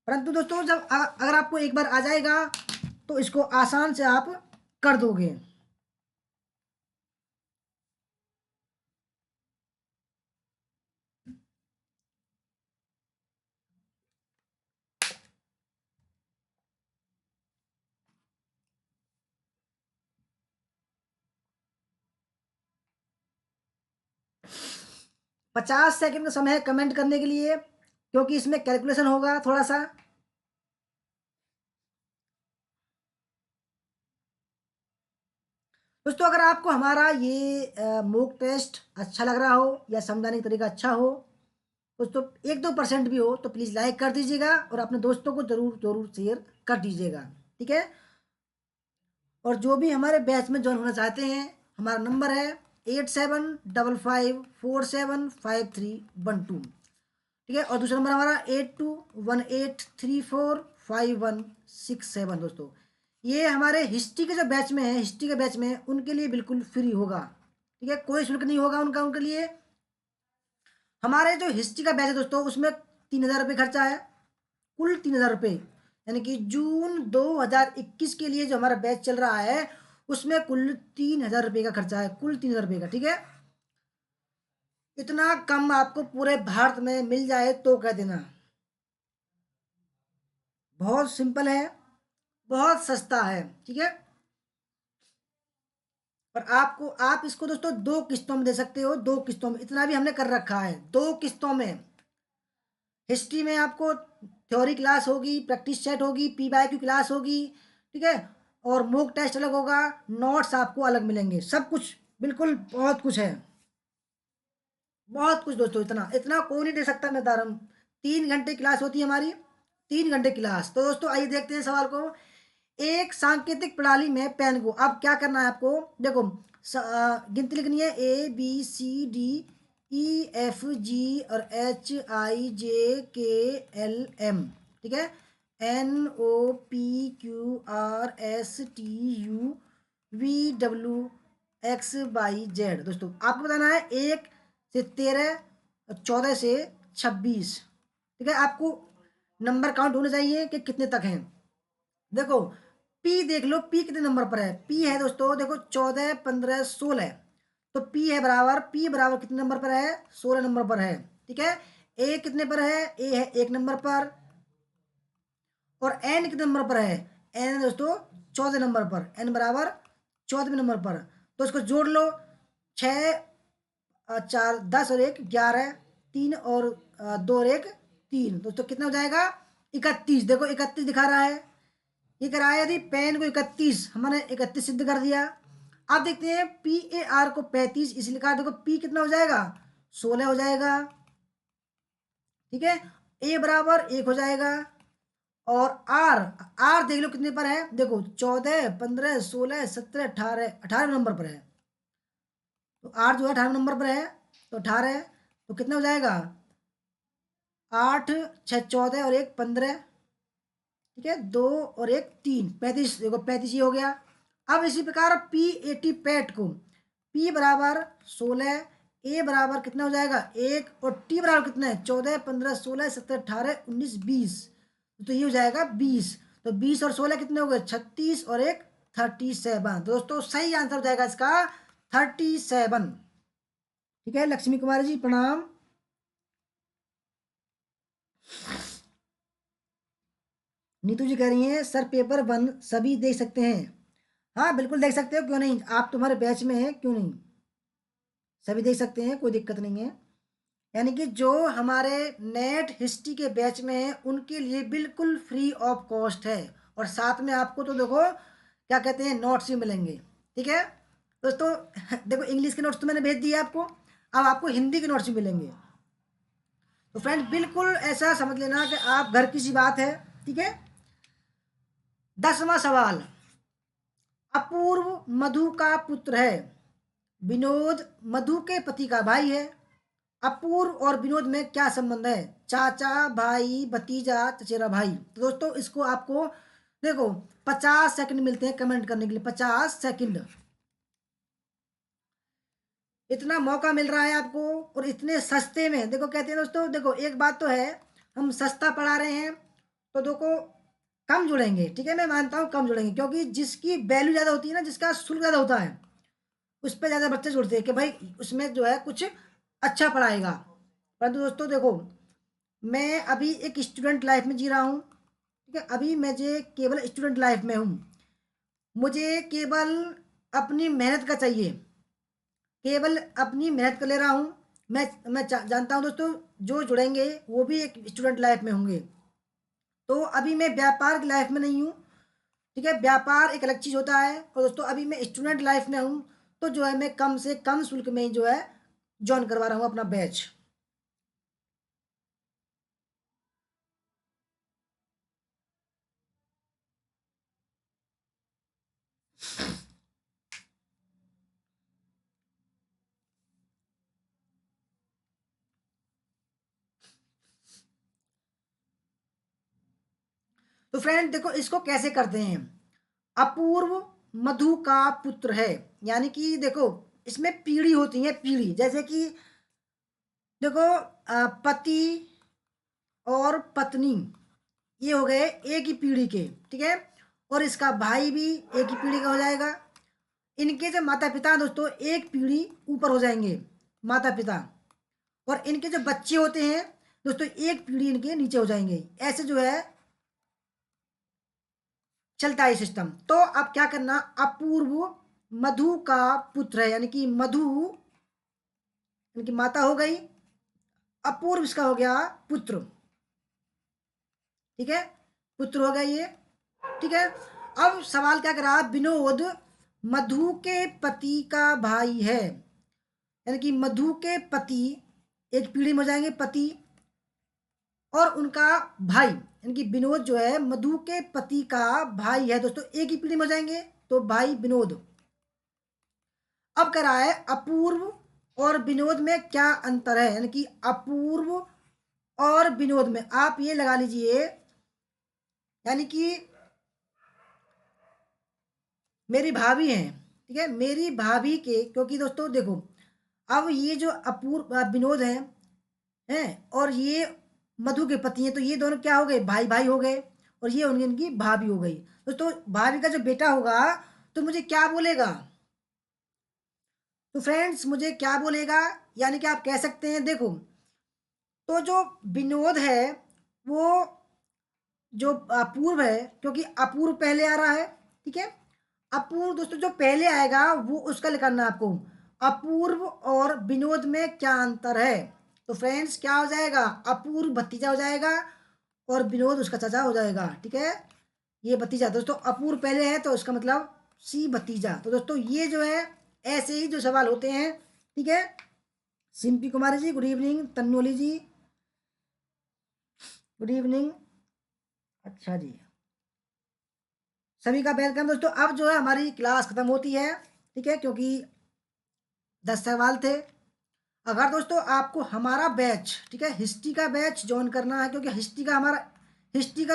परंतु दोस्तों जब अगर आपको एक बार आ जाएगा तो इसको आसान से आप कर दोगे। पचास सेकंड का समय है कमेंट करने के लिए, क्योंकि इसमें कैलकुलेशन होगा थोड़ा सा। दोस्तों अगर आपको हमारा ये मॉक टेस्ट अच्छा लग रहा हो या समझाने का तरीका अच्छा हो, दोस्तों 1-2% भी हो तो प्लीज़ लाइक कर दीजिएगा और अपने दोस्तों को ज़रूर ज़रूर शेयर कर दीजिएगा, ठीक है। और जो भी हमारे बैच में ज्वाइन होना चाहते हैं, हमारा नंबर है 8755475312, ठीक है। और दूसरा नंबर हमारा 8218345167। दोस्तों ये हमारे हिस्ट्री के जो बैच में है, हिस्ट्री के बैच में उनके लिए बिल्कुल फ्री होगा, ठीक है, कोई शुल्क नहीं होगा उनका, उनके लिए। हमारे जो हिस्ट्री का बैच है दोस्तों, उसमें 3,000 रुपये खर्चा है, कुल 3,000 रुपये, यानी कि जून 2021 के लिए जो हमारा बैच चल रहा है उसमें कुल 3,000 रुपये का खर्चा है, कुल 3,000 रुपये का, ठीक है। इतना कम आपको पूरे भारत में मिल जाए तो कह देना, बहुत सिंपल है, बहुत सस्ता है, ठीक है। और आपको, आप इसको दोस्तों 2 किस्तों में दे सकते हो, 2 किस्तों में, इतना भी हमने कर रखा है, 2 किस्तों में। हिस्ट्री में आपको थ्योरी क्लास होगी, प्रैक्टिस सेट होगी, PYQ क्लास होगी, ठीक है। और मॉक टेस्ट अलग होगा, नोट्स आपको अलग मिलेंगे, सब कुछ बिल्कुल, बहुत कुछ है, बहुत कुछ दोस्तों। इतना इतना कोई नहीं दे सकता, मैं बता रहा हूँ। 3 घंटे क्लास होती है हमारी, 3 घंटे क्लास। तो दोस्तों आइए देखते हैं सवाल को। एक सांकेतिक प्रणाली में पेन को, अब क्या करना है आपको, देखो गिनती लिखनी है, ABCDEFG और HIJKLM, ठीक है, NOPQRSTUVWXYZ। दोस्तों आपको बताना है 1 से 13 और 14 से 26, ठीक है। आपको नंबर काउंट होने चाहिए कि कितने तक हैं। देखो पी देख लो, पी कितने नंबर पर है। पी है दोस्तों देखो 14, 15, 16। तो पी है बराबर, पी बराबर कितने नंबर पर है, 16 नंबर पर है। ठीक है। ए कितने पर है, ए है 1 नंबर पर। और एन कितने नंबर पर है, एन है दोस्तों 14 नंबर पर, एन बराबर 14वें नंबर पर। तो इसको जोड़ लो, 6 4 10 और 1 11, 3 और 2 और 1 3, दोस्तों कितना हो जाएगा 31। देखो 31 दिखा रहा है, ये कराया यदि पेन को 31, हमने 31 सिद्ध कर दिया। अब देखते हैं पी ए आर को 35 इसलिए कहा, देखो पी कितना हो जाएगा 16 हो जाएगा। ठीक है। ए बराबर 1 हो जाएगा। और आर, आर देख लो कितने पर है, देखो 14, 15, 16, 17, 18, 18 नंबर पर है। तो आर जो है 18 नंबर पर है, तो 18, तो कितना हो जाएगा 8 6 14 और 1 15। ठीक है, 2 और 1 3, 35, देखो 35 ही हो गया। अब इसी प्रकार पी एटी पैट को, पी बराबर 16, ए बराबर कितना हो जाएगा 1, और टी बराबर कितना है 14, 15, 16, 17, 18, 19, 20। तो ये हो जाएगा 20। तो 20 और 16 कितने हो गए 36 और 1 37। दोस्तों सही आंसर हो जाएगा इसका 37। ठीक है, लक्ष्मी कुमारी जी प्रणाम। नीतू जी कह रही हैं सर पेपर 1 सभी देख सकते हैं। हाँ बिल्कुल देख सकते हो, क्यों नहीं, आप तुम्हारे बैच में हैं, क्यों नहीं, सभी देख सकते हैं, कोई दिक्कत नहीं है। यानी कि जो हमारे नेट हिस्ट्री के बैच में हैं उनके लिए बिल्कुल फ्री ऑफ कॉस्ट है। और साथ में आपको तो देखो क्या कहते हैं नोट्स भी मिलेंगे। ठीक है दोस्तों। देखो इंग्लिश के नोट्स तो मैंने भेज दिए आपको, अब आपको हिंदी के नोट्स भी मिलेंगे। तो फ्रेंड बिल्कुल ऐसा समझ लेना कि आप घर की सी बात है। ठीक है। 10वां सवाल, अपूर्व मधु का पुत्र है, विनोद मधु के पति का भाई है। अपूर्व और विनोद में क्या संबंध है, चाचा भाई भतीजा चचेरा भाई। तो दोस्तों इसको आपको देखो 50 सेकंड मिलते हैं कमेंट करने के लिए, 50 सेकंड, इतना मौका मिल रहा है आपको और इतने सस्ते में। देखो कहते हैं दोस्तों, देखो एक बात तो है, हम सस्ता पढ़ा रहे हैं तो देखो कम जुड़ेंगे। ठीक है, मैं मानता हूँ कम जुड़ेंगे, क्योंकि जिसकी वैल्यू ज़्यादा होती है ना, जिसका शुल्क ज़्यादा होता है, उस पर ज़्यादा बच्चे जुड़ते हैं कि भाई उसमें जो है कुछ अच्छा पढ़ाएगा। परंतु दोस्तों देखो, मैं अभी एक स्टूडेंट लाइफ में जी रहा हूँ। ठीक है, अभी मैं जो केवल स्टूडेंट लाइफ में हूँ, मुझे केवल अपनी मेहनत का चाहिए, केवल अपनी मेहनत कर ले रहा हूँ। मैं जानता हूँ दोस्तों, जो जुड़ेंगे वो भी एक स्टूडेंट लाइफ में होंगे। तो अभी मैं व्यापार की लाइफ में नहीं हूँ। ठीक है, व्यापार एक अलग चीज़ होता है, और दोस्तों अभी मैं स्टूडेंट लाइफ में हूँ। तो जो है मैं कम से कम शुल्क में ही जो है ज्वाइन करवा रहा हूँ अपना बैच। तो फ्रेंड देखो इसको कैसे करते हैं, अपूर्व मधु का पुत्र है, यानी कि देखो इसमें पीढ़ी होती है, पीढ़ी जैसे कि देखो पति और पत्नी, ये हो गए एक ही पीढ़ी के। ठीक है, और इसका भाई भी एक ही पीढ़ी का हो जाएगा। इनके जो माता पिता दोस्तों एक पीढ़ी ऊपर हो जाएंगे, माता पिता। और इनके जो बच्चे होते हैं दोस्तों एक पीढ़ी इनके नीचे हो जाएंगे। ऐसे जो है चलता है सिस्टम। तो अब क्या करना, अपूर्व मधु का पुत्र है, यानी कि मधु इनकी माता हो गई, अपूर्व इसका हो गया पुत्र। ठीक है, पुत्र हो गया ये। ठीक है, अब सवाल क्या कर रहा, विनोद मधु के पति का भाई है, यानी कि मधु के पति एक पीढ़ी में हो जाएंगे, पति और उनका भाई, यानी कि विनोद जो है मधु के पति का भाई है दोस्तों, एक ही पीढ़ी में हो जाएंगे, तो भाई विनोद। अब कह रहा है अपूर्व और विनोद में क्या अंतर है, यानी कि अपूर्व और विनोद में आप ये लगा लीजिए, यानी कि मेरी भाभी हैं। ठीक है, मेरी भाभी के, क्योंकि दोस्तों देखो अब ये जो अपूर्व विनोद है हैं, और ये मधु के पति हैं, तो ये दोनों क्या हो गए, भाई भाई हो गए, और ये उनकी इनकी भाभी हो गई। दोस्तों भाभी का जो बेटा होगा तो मुझे क्या बोलेगा, तो फ्रेंड्स मुझे क्या बोलेगा, यानी कि आप कह सकते हैं, देखो तो जो विनोद है वो जो अपूर्व है, क्योंकि अपूर्व पहले आ रहा है, ठीक है। अपूर्व दोस्तों जो पहले आएगा वो उसका निकालना है आपको। अपूर्व और विनोद में क्या अंतर है, तो फ्रेंड्स क्या हो जाएगा, अपूर्व भतीजा हो जाएगा और विनोद उसका चाचा हो जाएगा, ठीक है। ये भतीजा, दोस्तों अपूर्व पहले है तो इसका मतलब सी भतीजा। तो दोस्तों ये जो है ऐसे ही जो सवाल होते हैं, ठीक है। सिंपी कुमारी जी गुड इवनिंग, तन्नोली जी गुड इवनिंग। अच्छा जी, सभी का वेलकम। दोस्तों अब जो है हमारी क्लास खत्म होती है, ठीक है, क्योंकि 10 सवाल थे। अगर दोस्तों आपको हमारा बैच, ठीक है, हिस्ट्री का बैच ज्वाइन करना है, क्योंकि हिस्ट्री का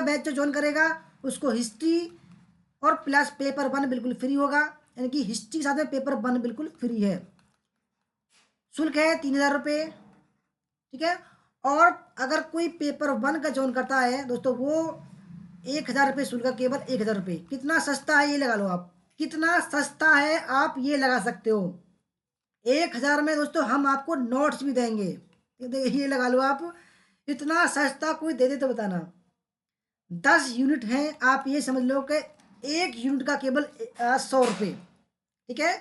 बैच जो ज्वाइन करेगा उसको हिस्ट्री और प्लस पेपर 1 बिल्कुल फ्री होगा, यानी कि हिस्ट्री के साथ में पेपर 1 बिल्कुल फ्री है। शुल्क है 3000 रुपये, ठीक है। और अगर कोई पेपर 1 का ज्वाइन करता है दोस्तों, वो 1000 रुपये शुल्क है, केवल 1000 रुपये। कितना सस्ता है ये लगा लो आप, कितना सस्ता है आप ये लगा सकते हो। 1000 में दोस्तों हम आपको नोट्स भी देंगे, ये लगा लो आप, इतना सस्ता कोई दे दे तो बताना। 10 यूनिट हैं, आप ये समझ लो कि 1 यूनिट का केवल 100 रुपये, ठीक है।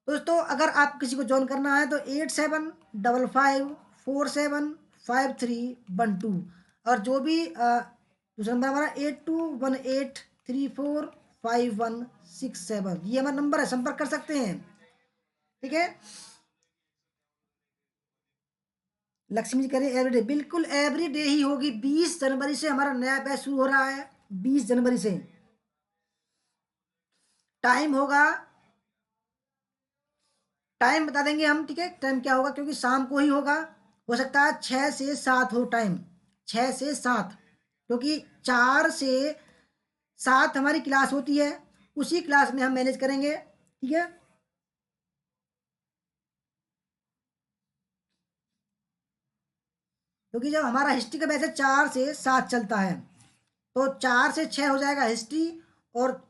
दोस्तों अगर आप किसी को ज्वाइन करना है तो 8755475312, और जो भी दूसरा नंबर हमारा 8218345167, ये हमारा नंबर है, संपर्क कर सकते हैं, ठीक है। लक्ष्मी जी करें एवरीडे, बिल्कुल एवरीडे ही होगी। 20 जनवरी से हमारा नया बैच शुरू हो रहा है, 20 जनवरी से। टाइम होगा, टाइम बता देंगे हम, ठीक है, टाइम क्या होगा, क्योंकि शाम को ही होगा। हो सकता है 6 से 7 हो टाइम, 6 से 7, क्योंकि 4 से 7 हमारी क्लास होती है, उसी क्लास में हम मैनेज करेंगे, ठीक है। क्योंकि जब हमारा हिस्ट्री का बैच है 4 से 7 चलता है, तो 4 से 6 हो जाएगा हिस्ट्री, और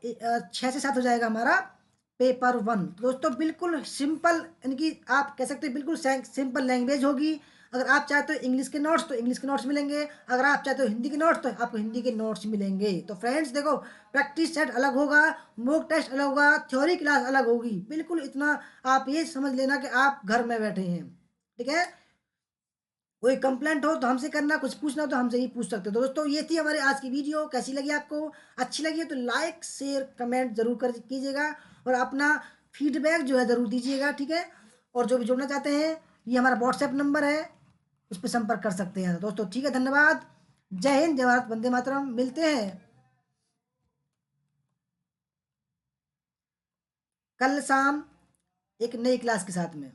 6 से 7 हो जाएगा हमारा पेपर 1। दोस्तों बिल्कुल सिंपल, यानी कि आप कह सकते हैं बिल्कुल सिंपल लैंग्वेज होगी। अगर आप चाहते हो इंग्लिश के नोट्स तो इंग्लिश के नोट्स मिलेंगे, अगर आप चाहते हो हिंदी के नोट्स तो आपको हिंदी के नोट्स मिलेंगे। तो फ्रेंड्स देखो, प्रैक्टिस सेट अलग होगा, मॉक टेस्ट अलग होगा, थ्योरी क्लास अलग होगी, बिल्कुल इतना आप ये समझ लेना कि आप घर में बैठे हैं, ठीक है। कोई कंप्लेंट हो तो हमसे करना, कुछ पूछना हो तो हमसे ही पूछ सकते हो। तो दोस्तों ये थी हमारी आज की वीडियो, कैसी लगी आपको, अच्छी लगी है तो लाइक शेयर कमेंट जरूर कर कीजिएगा, और अपना फीडबैक जो है ज़रूर दीजिएगा, ठीक है। और जो भी जुड़ना चाहते हैं, ये हमारा व्हाट्सएप नंबर है, उस पर संपर्क कर सकते हैं दोस्तों, ठीक है। धन्यवाद, जय हिंद, जय भारत, वंदे मातरम। मिलते हैं कल शाम एक नई क्लास के साथ में।